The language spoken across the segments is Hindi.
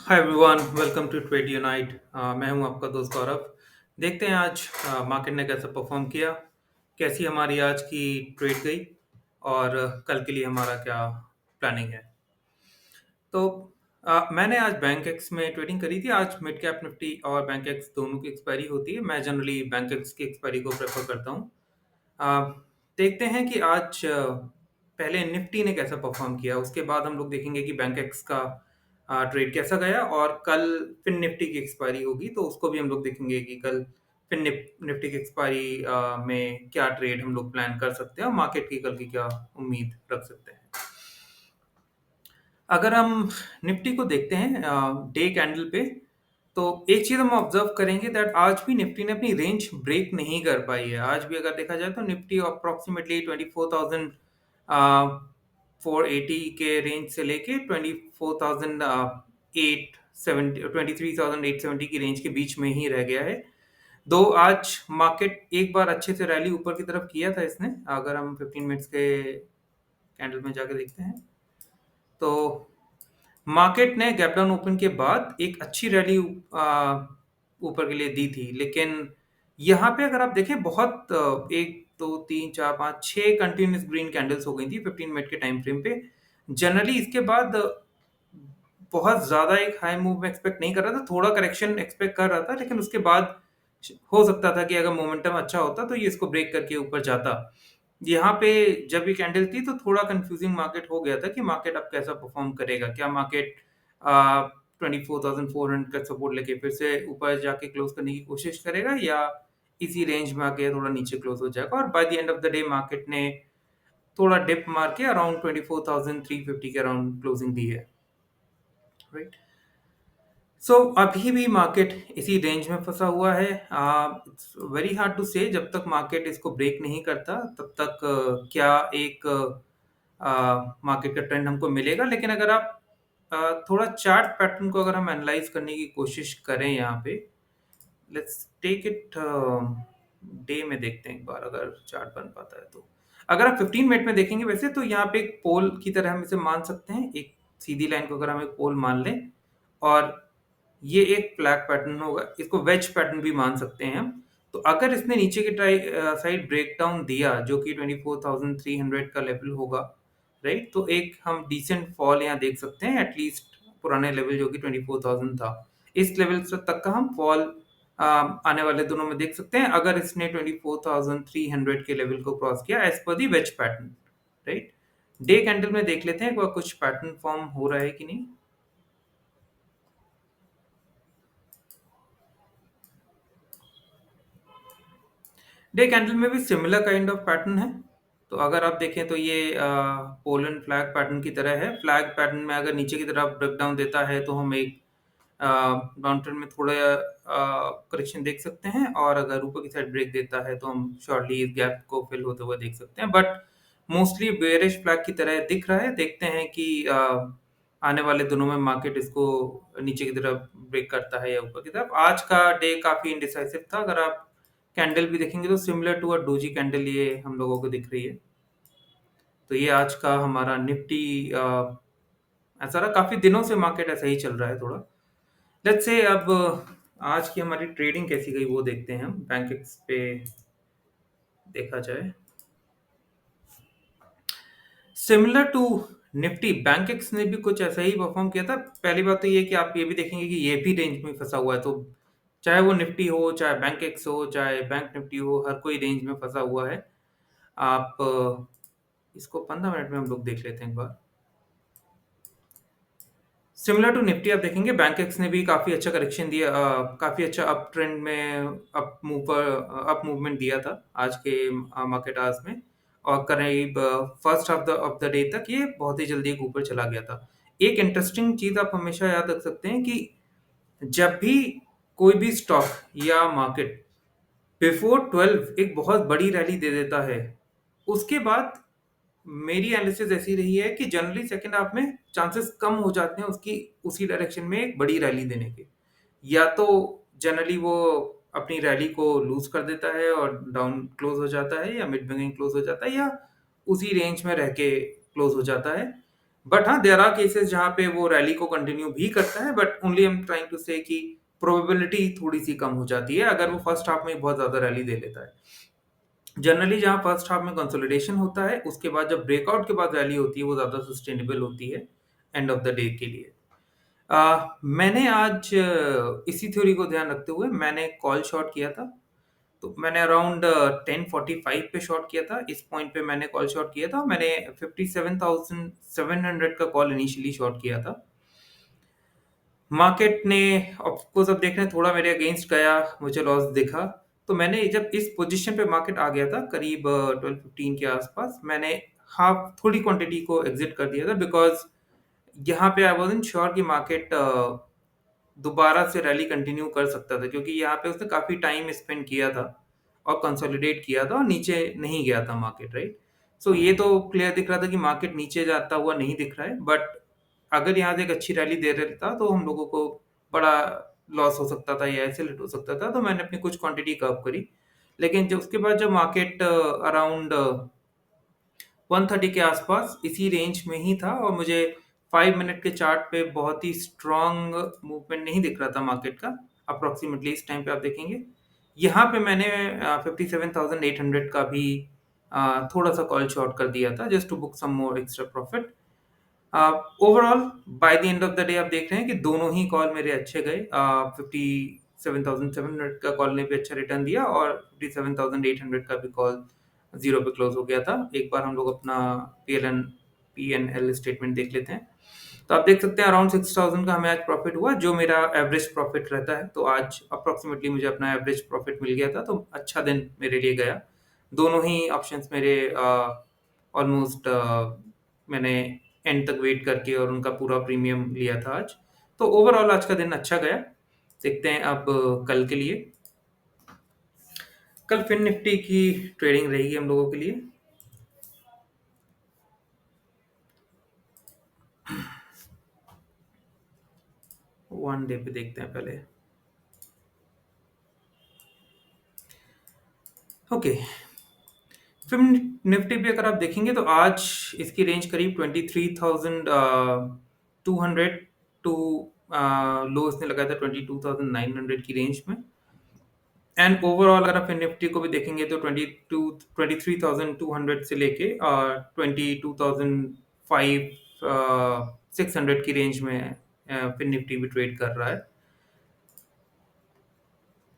Hi everyone, welcome to trade unite. मैं हूं आपका दोस्त गौरव। देखते हैं आज मार्केट ने कैसा परफॉर्म किया, कैसी हमारी आज की ट्रेड गई और कल के लिए हमारा क्या प्लानिंग है। तो मैंने आज बैंक एक्स में ट्रेडिंग करी थी। आज मिड कैप निफ्टी और बैंक एक्स दोनों की एक्सपायरी होती है। मैं जनरली बैंक एक्स की एक्सपायरी को प्रेफर करता हूँ। अ, देखते हैं कि आज पहले निफ्टी ने कैसा परफॉर्म किया, उसके बाद हम लोग देखेंगे कि बैंक एक्स का ट्रेड कैसा गया और कल फिर निफ्टी की एक्सपायरी होगी तो उसको भी हम लोग देखेंगे कि कल फिर निफ्टी की एक्सपायरी में क्या ट्रेड हम लोग प्लान कर सकते हैं और मार्केट की कल की क्या उम्मीद रख सकते हैं। अगर हम निफ्टी को देखते हैं डे कैंडल पे, तो एक चीज हम ऑब्जर्व करेंगे दैट आज भी निफ्टी ने अपनी रेंज ब्रेक नहीं कर पाई है। आज भी अगर देखा जाए तो निफ्टी अप्रोक्सीमेटली 24,480 के रेंज से लेके 23,870 की रेंज के बीच में ही रह गया है। दो आज मार्केट एक बार अच्छे से रैली ऊपर की तरफ किया था इसने। अगर हम 15 मिनट्स के कैंडल में जाकर देखते हैं तो मार्केट ने गैप डाउन ओपन के बाद एक अच्छी रैली ऊपर के लिए दी थी, लेकिन यहाँ पे अगर आप देखें बहुत एक दो तीन चार पाँच छः कंटिन्यूस ग्रीन कैंडल्स हो गई थी 15 मिनट के टाइम फ्रेम पे। जनरली इसके बाद बहुत ज़्यादा एक हाई मूव में एक्सपेक्ट नहीं कर रहा था, थोड़ा करेक्शन एक्सपेक्ट कर रहा था, लेकिन उसके बाद हो सकता था कि अगर मोमेंटम अच्छा होता तो ये इसको ब्रेक करके ऊपर जाता। यहाँ पे जब ये कैंडल थी तो थोड़ा कंफ्यूजिंग मार्केट हो गया था कि मार्केट अब कैसा परफॉर्म करेगा। क्या मार्केट 24,400 का सपोर्ट लेके फिर से ऊपर जाके क्लोज करने की कोशिश करेगा या इसी रेंज में आके थोड़ा नीचे क्लोज हो जाएगा। और bye the end of the day market ने थोड़ा डिप मार के अराउंड 24,350 के अराउंड क्लोजिंग दी है, राइट। सो अभी भी मार्केट इसी रेंज में फंसा हुआ है। इट्स वेरी हार्ड टू से जब तक मार्केट इसको ब्रेक नहीं करता तब तक क्या एक मार्केट का ट्रेंड हमको मिलेगा। लेकिन अगर आप थोड़ा चार्ट पैटर्न को अगर हम एनालाइज करने की कोशिश करें यहाँ पे, लेट्स टेक इट डे में देखते हैं एक बार अगर चार्ट बन पाता है तो। अगर आप 15 मिनट में देखेंगे वैसे तो यहाँ पे एक पोल की तरह हम इसे मान सकते हैं। एक सीधी लाइन को अगर हम एक पोल मान लें और ये एक फ्लैग पैटर्न होगा, इसको वेज पैटर्न भी मान सकते हैं हम। तो अगर इसने नीचे की साइड ब्रेक डाउन दिया जो कि 24,300 का लेवल होगा, राइट, तो एक हम डिसेंट फॉल यहाँ देख सकते हैं एटलीस्ट पुराने लेवल जो कि 24,000 था। इस लेवल से तक का हम फॉल आने वाले दिनों में देख सकते हैं अगर इसने 24,300 के लेवल को क्रॉस किया एज पर the wedge pattern, right. Day candle में देख लेते हैं कुछ पैटर्न फॉर्म हो रहा है कि नहीं। डे कैंडल में भी सिमिलर काइंड ऑफ पैटर्न है। तो अगर आप देखें तो ये पोलन फ्लैग पैटर्न की तरह है। फ्लैग पैटर्न में अगर नीचे की तरफ ब्रेक डाउन देता है तो हम एक डाउन ट्रेंड में थोड़ा करेक्शन देख सकते हैं और अगर ऊपर की साइड ब्रेक देता है तो हम शॉर्टली इस गैप को फिल होते हुए देख सकते हैं। बट मोस्टली बेयरिश फ्लैग की तरह दिख रहा है। देखते हैं कि आने वाले दिनों में मार्केट इसको नीचे की तरफ ब्रेक करता है या ऊपर की तरफ। आज का डे काफी इंडिसाइसिव था। अगर आप कैंडल भी देखेंगे तो similar to a doji candle ये हम लोगों को दिख रही है। तो ये आज का हमारा निफ्टी ऐसा रहा। काफी दिनों से मार्केट ऐसा ही चल रहा है थोड़ा। लेट्स से अब आज की हमारी ट्रेडिंग कैसी गई वो देखते हैं हम बैंक एक्स पे देखा जाए। Similar to Nifty bank x ने भी कुछ ऐसा ही परफॉर्म किया था। पहली बात तो ये कि आप ये भी देखेंगे कि ये भी रेंज में फंसा हुआ है। तो चाहे वो निफ्टी हो, चाहे बैंक एक्स हो, चाहे बैंक निफ्टी हो, हर कोई रेंज में फंसा हुआ है। आप इसको 15 मिनट में हम लोग देख लेते हैं एक बार। सिमिलर टू निफ्टी आप देखेंगे बैंक एक्स ने भी काफी अच्छा करेक्शन दिया, काफी अच्छा अप ट्रेंड में अप मूवमेंट दिया था आज के मार्केट आवर्स में। और करीब फर्स्ट ऑफ द डे तक ये बहुत ही जल्दी एक ऊपर चला गया था। एक इंटरेस्टिंग चीज आप हमेशा याद रख सकते हैं कि जब भी कोई भी स्टॉक या मार्केट बिफोर 12 एक बहुत बड़ी रैली दे देता है, उसके बाद मेरी एनालिसिस ऐसी रही है कि जनरली सेकंड हाफ में चांसेस कम हो जाते हैं उसकी उसी डायरेक्शन में एक बड़ी रैली देने के। या तो जनरली वो अपनी रैली को लूज कर देता है और डाउन क्लोज हो जाता है या मिड बैंगिंग क्लोज हो जाता है या उसी रेंज में रह के क्लोज हो जाता है। बट हाँ, देयर आर केसेस जहाँ पे वो रैली को कंटिन्यू भी करता है, but only I am trying to say कि प्रोबेबिलिटी थोड़ी-सी कम हो जाती है अगर वो फर्स्ट हाफ में बहुत ज़्यादा रैली दे लेता है। जनरली जहाँ फर्स्ट हाफ में कंसोलिडेशन होता है, उसके बाद जब ब्रेकआउट के बाद रैली होती है, वो ज़्यादा सस्टेनेबल होती है एंड ऑफ द डे के लिए। मैंने आज इसी थ्योरी को ध्यान रखते हुए मैंने कॉल शॉर्ट किया था। तो मैंने अराउंड 10:45 पे शॉर्ट किया था। इस पॉइंट पे मैंने कॉल शॉर्ट किया था। मैंने 57,700 का कॉल इनिशियली शॉर्ट किया था। मार्केट ने ऑफ कोर्स अब देख रहे हैं थोड़ा मेरे अगेंस्ट गया, मुझे लॉस दिखा। तो मैंने जब इस पोजीशन पे मार्केट आ गया था करीब 12:15 के आसपास, मैंने हाफ थोड़ी क्वांटिटी को एग्जिट कर दिया था बिकॉज़ यहाँ पे आई वाज़न्ट श्योर कि मार्केट दोबारा से रैली कंटिन्यू कर सकता था क्योंकि यहाँ पे उसने काफ़ी टाइम स्पेंड किया था और कंसोलिडेट किया था और नीचे नहीं गया था मार्केट, राइट? सो ये तो क्लियर दिख रहा था कि मार्केट नीचे जाता हुआ नहीं दिख रहा है, बट अगर यहाँ से एक अच्छी रैली दे देता तो हम लोगों को बड़ा लॉस हो सकता था या ऐसे हिट हो सकता था, तो मैंने अपनी कुछ क्वांटिटी कर्व करी। लेकिन जब उसके बाद जब मार्केट अराउंड 130 के आसपास इसी रेंज में ही था और मुझे 5 मिनट के चार्ट पे बहुत ही स्ट्रॉन्ग मूवमेंट नहीं दिख रहा था मार्केट का। अप्रॉक्सीमेटली इस टाइम पे आप देखेंगे। यहाँ पे मैंने 57,800 का भी थोड़ा सा कॉल शॉर्ट कर दिया था just to book some more extra profit. Overall by the end of the day आप देख रहे हैं कि दोनों ही कॉल मेरे अच्छे गए। 57,700 का कॉल ने भी अच्छा रिटर्न दिया और 57,800 का भी कॉल ज़ीरो पे क्लोज़ हो गया था। एक बार हम लोग अपना पी-एन-एल स्टेटमेंट देख लेते हैं। तो आप देख सकते हैं अराउंड 6,000 का हमें आज प्रॉफ़िट हुआ, जो मेरा एवरेज प्रॉफ़िट रहता है। तो आज अप्रॉक्सिमेटली मुझे अपना एवरेज प्रॉफ़िट मिल गया था, तो अच्छा दिन मेरे लिए गया। दोनों ही ऑप्शंस मेरे ऑलमोस्ट मैंने एंड तक वेट करके और उनका पूरा प्रीमियम लिया था आज। तो ओवरऑल आज का दिन अच्छा गया। देखते हैं अब कल के लिए। कल फिन निफ्टी की ट्रेडिंग रहेगी हम लोगों के लिए। वन डे पे देखते हैं पहले। ओके, फिन निफ्टी पे अगर आप देखेंगे तो आज इसकी रेंज करीब 23,200 टू लो इसने लगाया था 22,900 की रेंज में। एंड ओवरऑल अगर आप निफ्टी को भी देखेंगे तो 23,200 से लेके 22,600 की रेंज में फिन निफ्टी भी ट्रेड कर रहा है।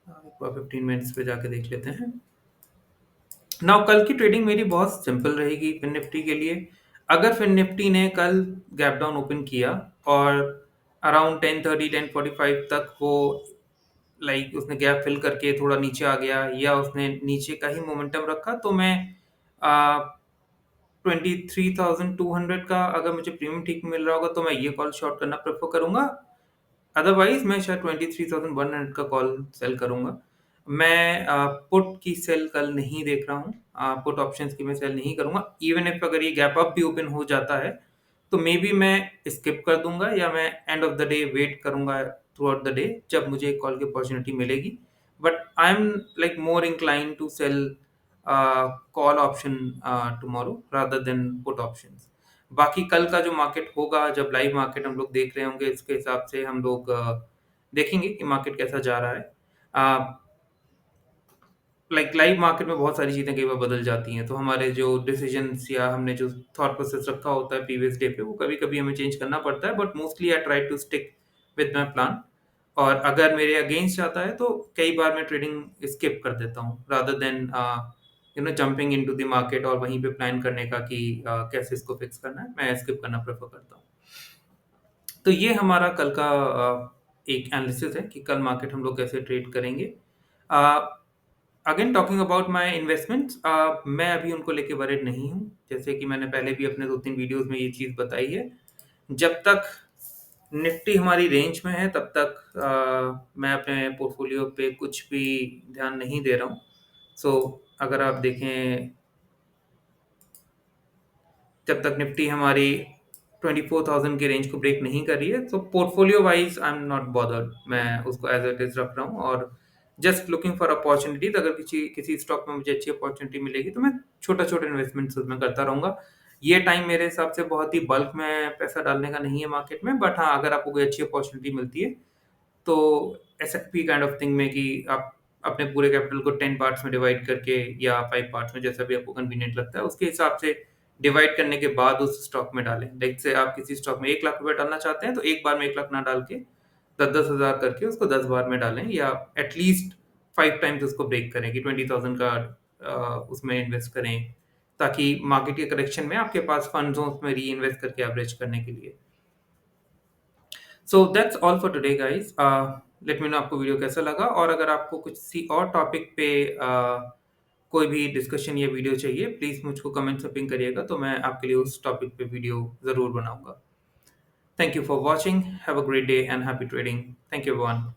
एक बार 15 मिनट्स पे जाके देख लेते हैं। नाउ कल की ट्रेडिंग मेरी बहुत सिंपल रहेगी फिन निफ्टी के लिए। अगर फिन निफ्टी ने कल गैप डाउन ओपन किया और अराउंड 10:30 10:45 तक वो उसने गैप फिल करके थोड़ा नीचे आ गया या उसने नीचे का ही मोमेंटम रखा, तो मैं 23,200 का अगर मुझे प्रीमियम ठीक मिल रहा होगा तो मैं ये कॉल शॉर्ट करना प्रेफर करूंगा। अदरवाइज मैं शायद 23,100 का कॉल सेल करूंगा। मैं पुट की सेल कल नहीं देख रहा हूँ। पुट ऑप्शंस की मैं सेल नहीं करूंगा। इवन इफ अगर ये गैप अप भी ओपन हो जाता है तो मे बी मैं स्किप कर दूंगा या मैं end of the day wait करूंगा थ्रू आउट द डे जब मुझे कॉल की अपॉर्चुनिटी मिलेगी। But I am like more incline to sell call option tomorrow rather than put options. बाकी कल का जो मार्केट होगा, जब लाइव मार्केट हम लोग देख रहे होंगे, इसके हिसाब से हम लोग देखेंगे कि मार्केट कैसा जा रहा है। लाइव मार्केट में बहुत सारी चीज़ें कई बार बदल जाती हैं, तो हमारे जो डिसीजंस या हमने जो थॉट प्रोसेस रखा होता है प्रीवियस डे पे, वो कभी-कभी हमें चेंज करना पड़ता है, but mostly I try to stick with my plan. और अगर मेरे अगेंस्ट जाता है, तो कई बार मैं ट्रेडिंग स्किप कर देता हूँ rather than jumping into the market और वहीं पे प्लान करने का कि कैसे इसको फिक्स करना है, मैं स्किप करना प्रेफर करता हूँ। तो ये हमारा कल का एक एनालिसिस है कि कल मार्केट हम लोग कैसे ट्रेड करेंगे। Again talking about my investments, मैं अभी उनको लेके वरीड नहीं हूँ। जैसे कि मैंने पहले भी अपने 2-3 वीडियोज़ में ये चीज़ बताई है। जब तक निफ्टी हमारी रेंज में है तब तक मैं अपने पोर्टफोलियो पे कुछ भी ध्यान नहीं दे रहा हूँ। सो अगर आप देखें, जब तक निफ्टी हमारी 24,000 की रेंज को ब्रेक नहीं कर रही है, तो portfolio wise I am not bothered. मैं उसको एज इट इज रख रहा हूँ और जस्ट लुकिंग फॉर अपॉर्चुनिटीज। अगर किसी किसी स्टॉक में मुझे अच्छी अपॉर्चुनिटी मिलेगी तो मैं छोटा छोटा इन्वेस्टमेंट्स उसमें करता रहूंगा। ये टाइम मेरे हिसाब से बहुत ही बल्क में पैसा डालने का नहीं है मार्केट में, बट हाँ, अगर आपको कोई अच्छी अपॉर्चुनिटी मिलती है, तो एसएफपी काइंड ऑफ थिंग में कि आप अपने पूरे कैपिटल को 10 पार्ट्स में डिवाइड करके या 5 पार्ट्स में, जैसा भी आपको कन्वीनिएंट लगता है, उसके हिसाब से डिवाइड करने के बाद उस स्टॉक में डालें। लाइक से आप किसी स्टॉक में 1 लाख रुपए डालना चाहते हैं, तो एक बार में 1 लाख ना डाल के 10-10 हज़ार करके उसको 10 बार में डालें, या एटलीस्ट 5 टाइम्स उसको ब्रेक करें कि 20,000 का उसमें इन्वेस्ट करें, ताकि मार्केट के करेक्शन में आपके पास फंड्स हों उसमें री-इन्वेस्ट करके एवरेज करने के लिए। So that's all for today guys. Let me know आपको वीडियो कैसा लगा, और अगर आपको कुछ सी और टॉपिक पे कोई भी डिस्कशन या वीडियो चाहिए, प्लीज़ मुझको कमेंट्स में पिंग करिएगा, तो मैं आपके लिए उस टॉपिक पे वीडियो ज़रूर बनाऊँगा। Thank you for watching, have a great day and happy trading. Thank you everyone.